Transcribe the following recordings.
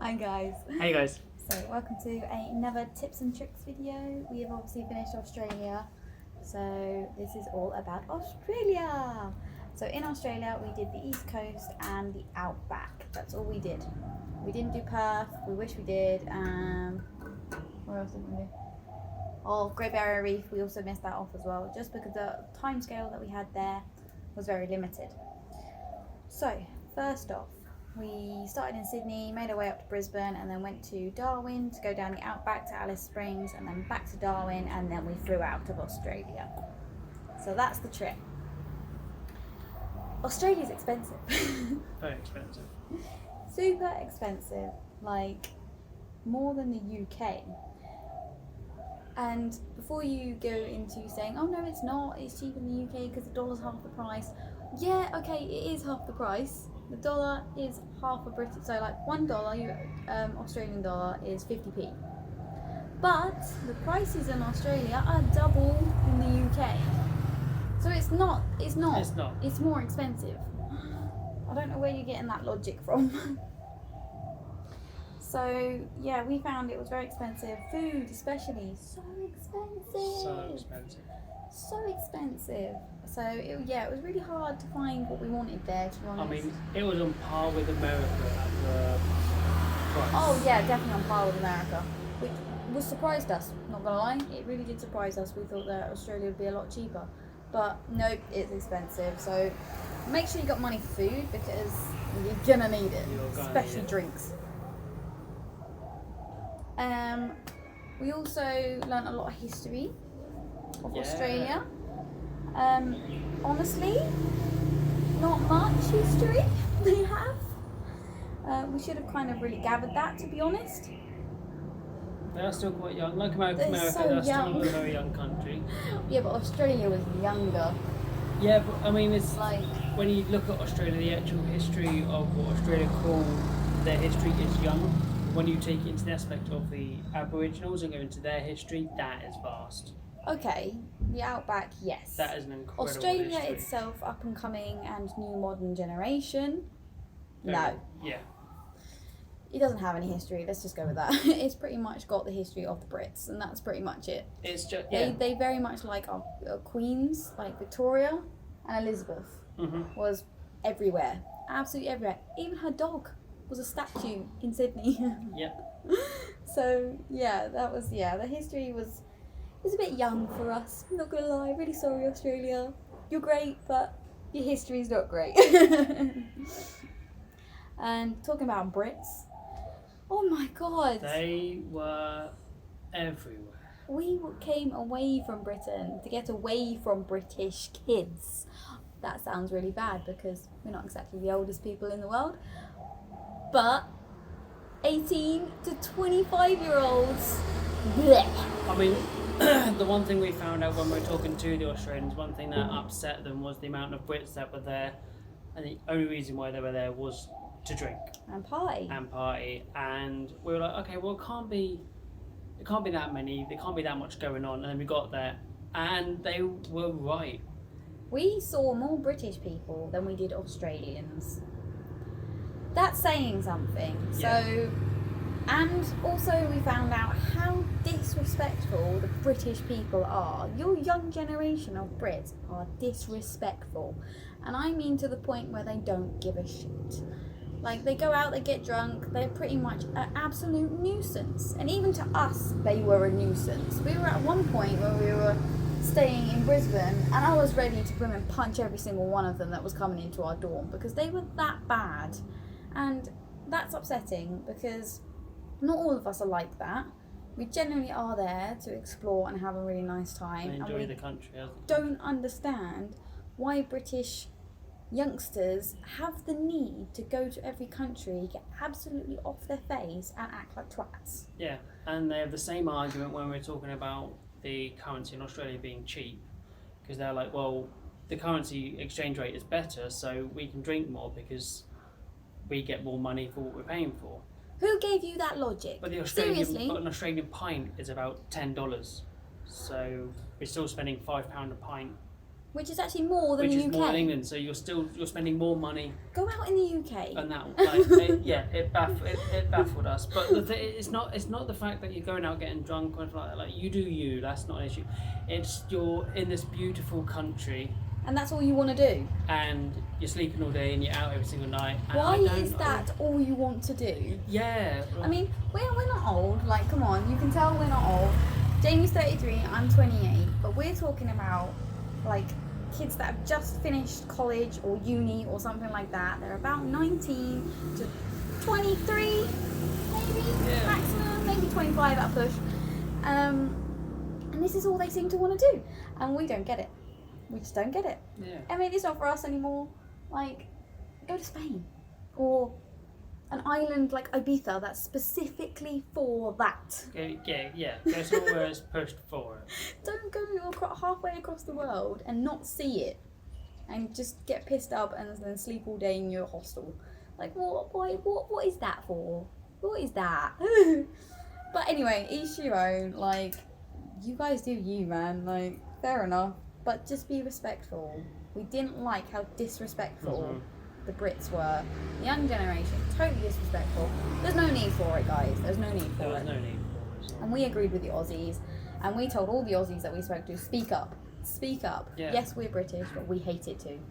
Hi guys. Hey guys. So welcome to another tips and tricks video. We have obviously finished Australia, so this is all about Australia. So in Australia we did the East Coast and the Outback. That's all we did. We didn't do Perth. We wish we did. Where else did we do? Oh, Great Barrier Reef. We also missed that off as well, just because the time scale that we had there was very limited. So first off, we started in Sydney, made our way up to Brisbane, and then went to Darwin to go down the Outback to Alice Springs, and then back to Darwin, and then we flew out of Australia. So that's the trip. Australia's expensive. Very expensive. Super expensive, like more than the UK. And before you go into saying, oh no it's not, it's cheaper in the UK because the dollar's half the price. Yeah, okay, it is half the price. The dollar is half a British, so like $1 Australian dollar is 50p. But the prices in Australia are double in the UK. So it's not. It's more expensive. I don't know where you're getting that logic from. So yeah, we found it was very expensive. Food especially, so expensive. So expensive. So it was really hard to find what we wanted there, to be honest. I mean, it was on par with America at the price. Oh yeah, definitely on par with America, which was surprised us, not gonna lie. It really did surprise us. We thought that Australia would be a lot cheaper, but nope, it's expensive. So make sure you got money for food because you're gonna need it, especially drinks. We also learnt a lot of history of Australia. Honestly, not much history they have. We should have kind of really gathered that, to be honest. They are still quite young. Like America, They're so they're young. still a very young country. Yeah, but Australia was younger. Yeah, but I mean, it's Like, when you look at Australia, the actual history of what Australia call their history is young. When you take it into the aspect of the Aboriginals and go into their history, that is vast. okay, the Outback, yes. That is an incredible Australia history. itself, up and coming and new modern generation, no. Yeah. It doesn't have any history, let's just go with that. It's pretty much got the history of the Brits, and that's pretty much it. It's just, They very much like our queens, like Victoria and Elizabeth was everywhere, absolutely everywhere. Even her dog was a statue in Sydney. Yep. So yeah, the history was a bit young for us, I'm not gonna lie. Really sorry, Australia, you're great, but your history's not great. And talking about Brits, oh my god, They were everywhere. we came away from Britain to get away from British kids. That sounds really bad because we're not exactly the oldest people in the world, but 18 to 25-year-olds. I mean, the one thing we found out when we were talking to the Australians, one thing that upset them was the amount of Brits that were there, and the only reason why they were there was to drink And party. and we were like, okay, well, it can't be that many, there can't be that much going on. And then we got there and they were right. We saw more British people than we did Australians. That's saying something. Yeah. So, and also we found out how disrespectful the British people are. Your young generation of Brits are disrespectful. And I mean to the point where they don't give a shit. Like, they go out, they get drunk, they're pretty much an absolute nuisance. And even to us, they were a nuisance. We were at one point where we were staying in Brisbane, and I was ready to bring and punch every single one of them that was coming into our dorm because they were that bad. And that's upsetting because not all of us are like that. We generally are there to explore and have a really nice time. And enjoy we the country. don't understand why British youngsters have the need to go to every country, get absolutely off their face and act like twats. Yeah, and they have the same argument when we're talking about the currency in Australia being cheap, because they're like, well, the currency exchange rate is better, so we can drink more because we get more money for what we're paying for. Who gave you that logic? But an Australian pint is about $10, so we're still spending £5 a pint which is actually more than which the is UK. more than England. So you're spending more money Go out in the UK. on that. It baffled us. But it's not the fact that you're going out getting drunk or anything like that. Like, you do you. That's not an issue. It's you're in this beautiful country. And that's all you want to do. And you're sleeping all day and you're out every single night. And Why is that all you want to do? Yeah. I mean, we're not old. Like, come on, you can tell we're not old. Jamie's 33, I'm 28. But we're talking about, like, kids that have just finished college or uni or something like that. They're about 19 to 23, maybe, maximum, maybe 25 at a push. And this is all they seem to want to do. And we don't get it. We just don't get it. Yeah. I mean, it's not for us anymore. Like, go to Spain. Or an island like Ibiza that's specifically for that. Yeah. Go somewhere where it's pushed for it. Don't go halfway across the world and not see it. And just get pissed up and then sleep all day in your hostel. Like, what is that for? What is that? But anyway, each your own. Like, you guys do you, man. Like, fair enough. But just be respectful. We didn't like how disrespectful the Brits were. The young generation, totally disrespectful. There's no need for it, guys. There's no need for it. There was no need for it. And we agreed with the Aussies. And we told all the Aussies that we spoke to, speak up. Speak up. Yeah. Yes, we're British, but we hate it too.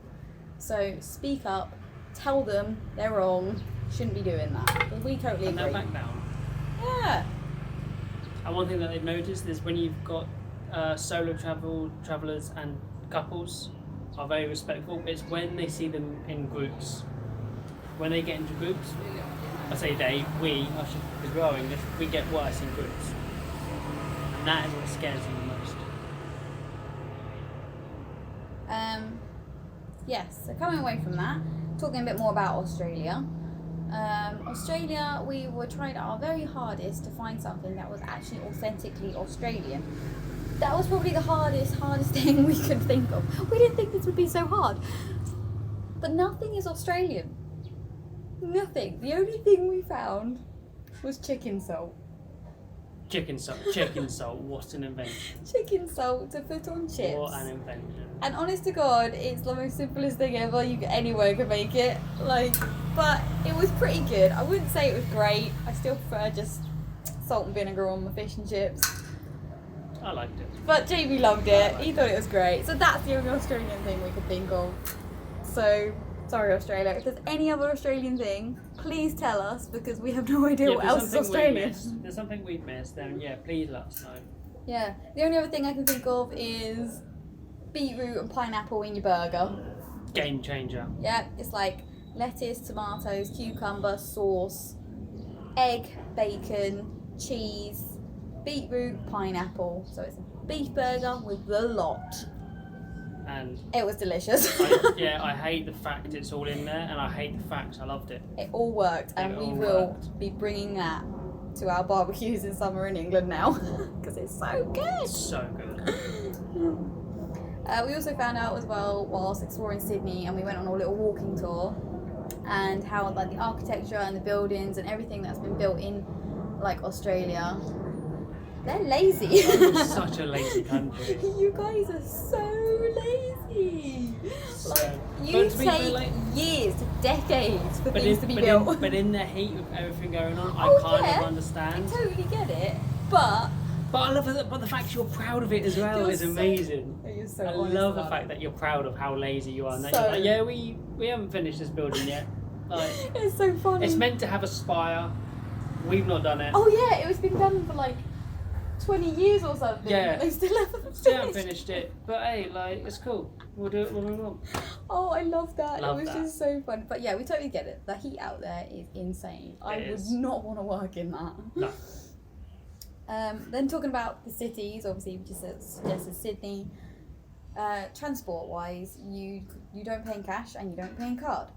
So speak up. Tell them they're wrong. Shouldn't be doing that. But we totally And agree. they'll back down. Yeah. And one thing that they've noticed is when you've got solo travellers and couples are very respectful. It's when they see them in groups. When they get into groups, I say because we're all English, we get worse in groups. And that is what scares them the most. Yes, so coming away from that, talking a bit more about Australia. Australia, we were trying our very hardest to find something that was actually authentically Australian. That was probably the hardest thing we could think of. We didn't think this would be so hard. But nothing is Australian. Nothing. The only thing we found was chicken salt. Chicken salt, what an invention. Chicken salt to put on chips. What an invention. And honest to God, it's the most simplest thing ever. Anyone can make it. But it was pretty good. I wouldn't say it was great. I still prefer just salt and vinegar on my fish and chips. I liked it. But Jamie loved it. He thought it was great. So that's the only Australian thing we could think of. So, sorry Australia. If there's any other Australian thing, please tell us because we have no idea what else is Australian. There's something we've missed, then please let us know. Yeah. The only other thing I can think of is beetroot and pineapple in your burger. Game changer. Yeah, it's like lettuce, tomatoes, cucumber, sauce, egg, bacon, cheese, beetroot, pineapple. So it's a beef burger with the lot. And it was delicious. I hate the fact it's all in there, and I hate the fact I loved it. It all worked, and we will be bringing that to our barbecues in summer in England now because it's so good. So good. We also found out as well whilst exploring Sydney, and we went on a little walking tour, and how like the architecture and the buildings and everything that's been built in like Australia, they're lazy. It's such a lazy country. You guys are so lazy. So, you take years to decades for things to be built. But in the heat of everything going on, I kind of understand. I totally get it, but I love it. But the fact you're proud of it as well is amazing. You're so I love the fact that you're proud of how lazy you are. And that you're like, we haven't finished this building yet. Like, it's so funny. It's meant to have a spire. We've not done it. Oh yeah, it was been done for like 20 years or something. Yeah. They still haven't finished it. But hey, like, it's cool. We'll do it when we want. Oh, I love that. It was just so fun. But yeah, we totally get it. The heat out there is insane. I would not want to work in that. No. Then talking about the cities, obviously we just suggested Sydney. Transport wise, you don't pay in cash and you don't pay in card.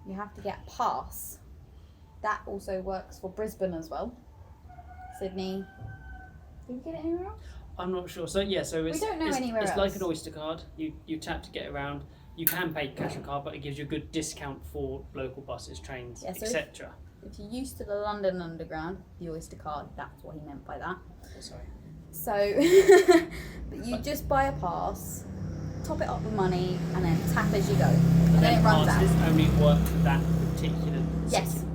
You have to get a pass. That also works for Brisbane as well. Sydney. Did we get it anywhere else? I'm not sure. So we don't know anywhere else. It's like an Oyster card. You tap to get around. You can pay cash and card, but it gives you a good discount for local buses, trains, etc. If you're used to the London Underground, the Oyster card, that's what he meant by that. Oh, sorry. So, but you just buy a pass top it up with money, and then tap as you go. And then it runs out. Passes only work for that particular Yes. city.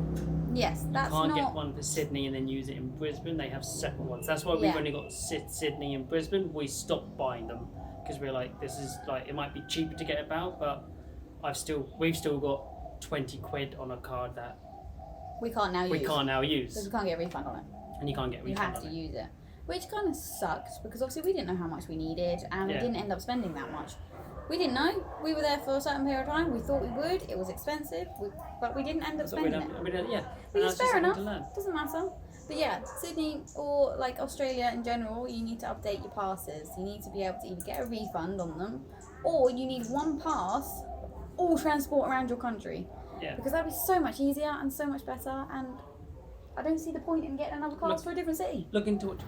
Yes, You that's can't not. get one for Sydney and then use it in Brisbane. They have separate ones. That's why we've only got Sydney and Brisbane. We stopped buying them because we're like, this is like, it might be cheaper to get about, but we've still got 20 quid on a card that We can't now use. Because we can't get a refund on it. And you can't get a refund You have to use it. Which kind of sucks because obviously we didn't know how much we needed and we didn't end up spending that much. We didn't know. We were there for a certain period of time. We thought we would. It was expensive, but we didn't end up spending it. Which is fair enough. Doesn't matter. But yeah, Sydney or like Australia in general, you need to update your passes. You need to be able to either get a refund on them, or you need one pass, all transport around your country. Yeah. Because that'd be so much easier and so much better. And I don't see the point in getting another pass for a different city. Look into it.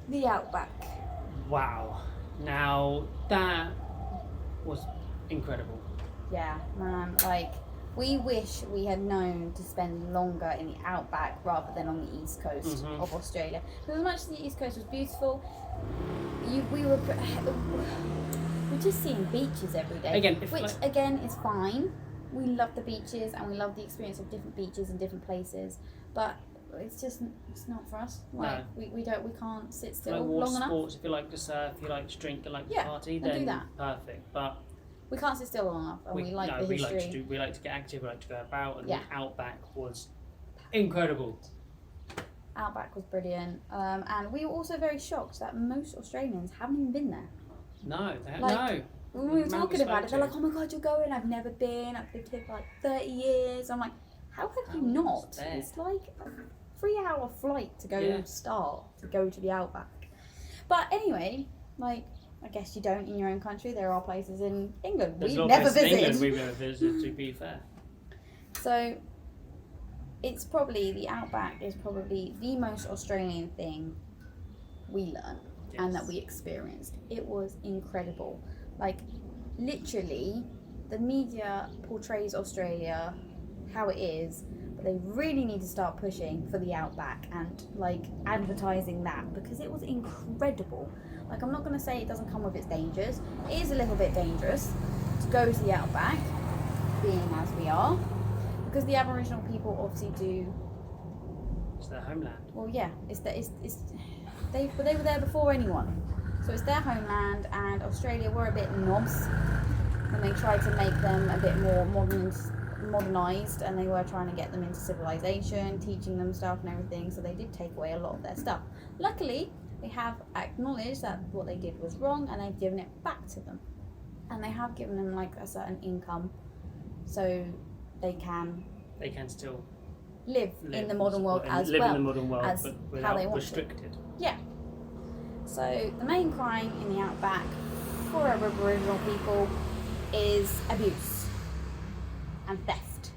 The Outback. Wow. Now that was incredible. Yeah, man. Like, we wish we had known to spend longer in the Outback rather than on the east coast of Australia. Because as much as the east coast was beautiful, we're just seeing beaches every day. Which again is fine. We love the beaches and we love the experience of different beaches and different places, but it's not for us. Like we can't sit still like long enough. Sports, if you like to surf, if you like to drink and like to party, then do that. Perfect. But we can't sit still long enough, and we like the history. We like to get active, we like to go about, and the Outback was incredible. Outback was brilliant, and we were also very shocked that most Australians haven't even been there. No, no. When we were talking about it, they're like, "Oh my god, you're going! I've never been. I've lived here for like 30 years." I'm like, "How have you not? It's like a 3-hour flight to go to go to the Outback." But anyway, like, I guess you don't in your own country. There are places in England we've never visited. To be fair. So it's probably the Outback is probably the most Australian thing we learned and that we experienced. It was incredible. Like, literally, the media portrays Australia how it is, but they really need to start pushing for the Outback and like advertising that, because it was incredible. Like, I'm not going to say it doesn't come with its dangers. It is a little bit dangerous to go to the Outback, being as we are, because the Aboriginal people obviously do. It's their homeland. Well, yeah, they were there before anyone, so it's their homeland. And Australia were a bit knobs, and they tried to make them a bit more modernised, and they were trying to get them into civilization, teaching them stuff and everything. So they did take away a lot of their stuff. Luckily, they have acknowledged that what they did was wrong, and they've given it back to them, and they have given them like a certain income, so they can still live in the modern world as live well in the modern world, as but how without they want restricted. to. Yeah. So the main crime in the Outback for Aboriginal people is abuse and theft.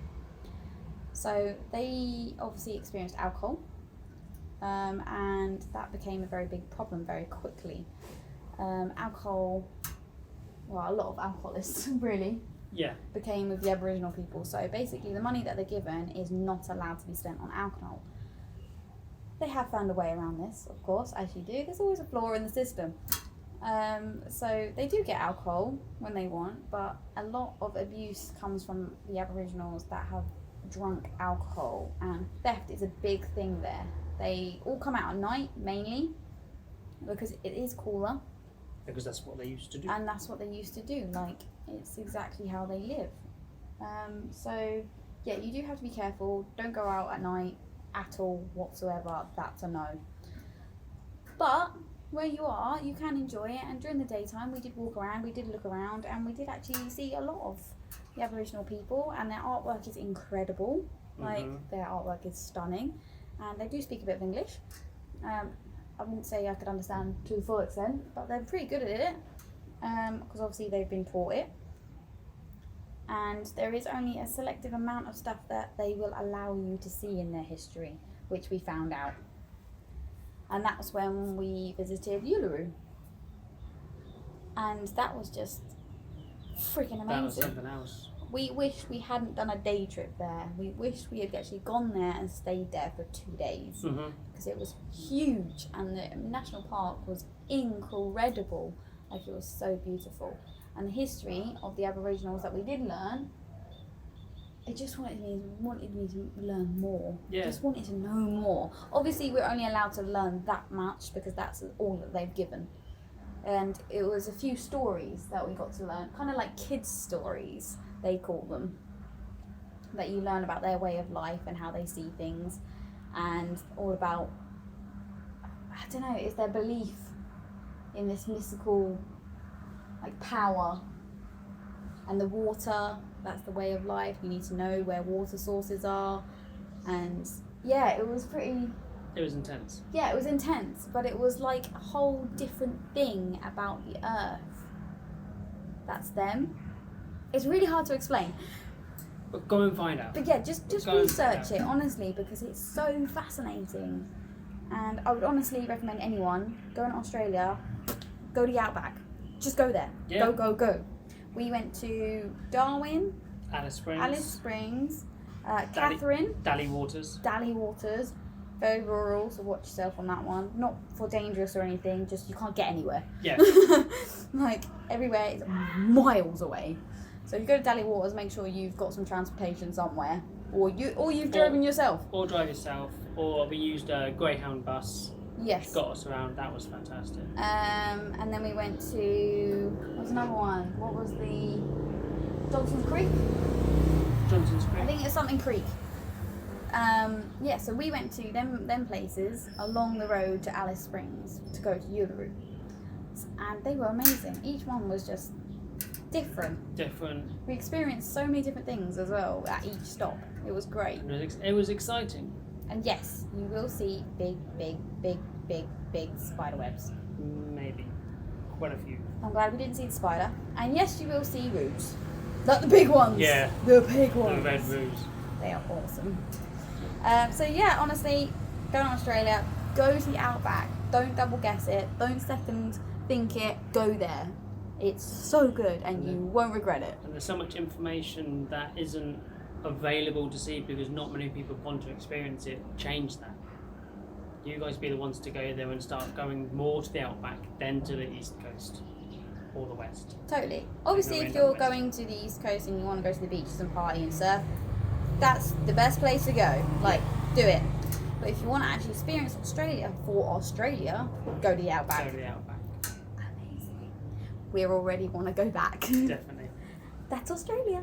So they obviously experienced alcohol, and that became a very big problem very quickly. Alcohol, well, a lot of alcoholists really became with the Aboriginal people. So basically the money that they're given is not allowed to be spent on alcohol. They have found a way around this, of course, as you do. There's always a flaw in the system. So they do get alcohol when they want, but a lot of abuse comes from the Aboriginals that have drunk alcohol, and theft is a big thing there. They all come out at night, mainly, because it is cooler. Because that's what they used to do. And that's what they used to do. Like, it's exactly how they live. So, yeah, you do have to be careful. Don't go out at night at all whatsoever. That's a no. But where you are, you can enjoy it. And during the daytime, we did walk around, we did look around, and we did actually see a lot of the Aboriginal people, and their artwork is incredible. Like, their artwork is stunning. And they do speak a bit of English. I wouldn't say I could understand to the full extent, but they're pretty good at it, because obviously they've been taught it. And there is only a selective amount of stuff that they will allow you to see in their history, which we found out. And that was when we visited Uluru. And that was just freaking amazing. That was something else. We wish we hadn't done a day trip there. We wish we had actually gone there and stayed there for 2 days, because it was huge and the national park was incredible. Like, it was so beautiful. And the history of the Aboriginals that we did learn, it just wanted me to learn more. Yeah. Just wanted to know more. Obviously, we're only allowed to learn that much because that's all that they've given. And it was a few stories that we got to learn, kind of like kids' stories, they call them, that you learn about their way of life and how they see things, and all about, I don't know, it's their belief in this mystical, like, power. And the water, that's the way of life. You need to know where water sources are. And yeah, it was pretty... It was intense. Yeah, it was intense, but it was like a whole different thing about the earth. That's them. It's really hard to explain. But go and find out. But yeah, just Go and find research it, honestly, because it's so fascinating. And I would honestly recommend anyone going to Australia, go to the Outback. Just go there. Yeah. Go. We went to Darwin, Alice Springs, Catherine, Dally Waters. Very rural, so watch yourself on that one. Not for dangerous or anything, just you can't get anywhere. Yeah. Like, everywhere is miles away. So if you go to Dally Waters, make sure you've got some transportation somewhere, or you've driven yourself. Or drive yourself, or we used a Greyhound bus. Yes. Got us around. That was fantastic. And then we went to, what's another one? What was the Johnson's Creek? Johnson's Creek. I think it's something Creek. Yeah, so we went to them places along the road to Alice Springs to go to Uluru, and they were amazing. Each one was just different. We experienced so many different things as well at each stop. It was great. It was exciting. And yes, you will see big spider webs. Maybe. Quite a few. I'm glad we didn't see the spider. And yes, you will see roos. Like the big ones. Yeah. The big ones. The red roos. They are awesome. So yeah, honestly, go to Australia, go to the Outback. Don't double guess it. Don't second think it. Go there. It's so good, and you won't regret it. And there's so much information that isn't available to see because not many people want to experience it. Change that. You guys be the ones to go there and start going more to the Outback, then to the East Coast or the West. Totally. Obviously, if you're going to the East Coast and you want to go to the beaches and party and surf, that's the best place to go. Like, do it. But if you want to actually experience Australia for Australia, go to the Outback. Go to the Outback. Amazing. We already want to go back. Definitely. That's Australia.